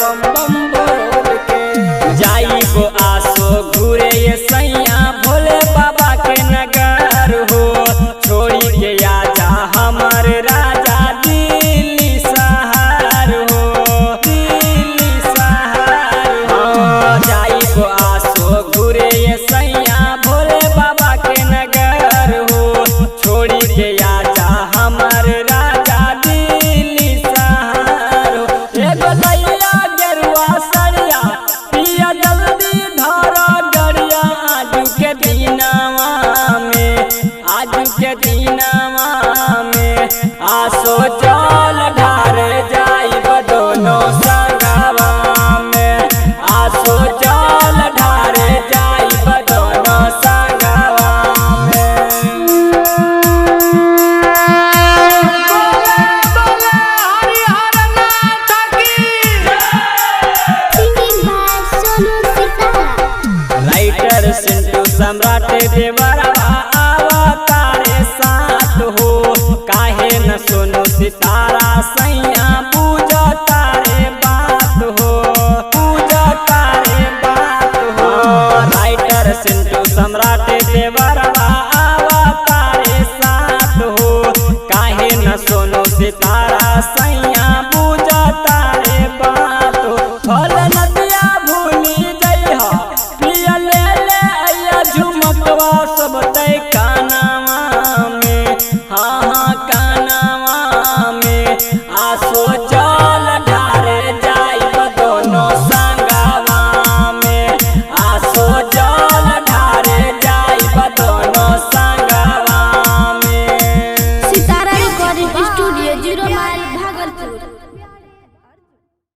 बम बम बोल के जाइबो आसो घूरे ये सैया भोले बाबा के नगर हो। छोड़ी के आजा हमर राजा दिल्ली शहर हो, दिल्ली शहर हो। जाइबो आसो घूरे ये सैया भोले बाबा के नगर हो। छोड़ी के आजा हमर राजा दिल्ली शहर हो। एगो लैया गेरुआ सरिया पिया जल्दी धरा गड़िया आजू के दिनवा में, आजू के दिनवा में आसो चल ढार जाइब दोनों संगवा में, आसो चल ढार जाइब दोनों संगवा में। Singing by Sonu Sitara. Writer Sintu Samrat देवा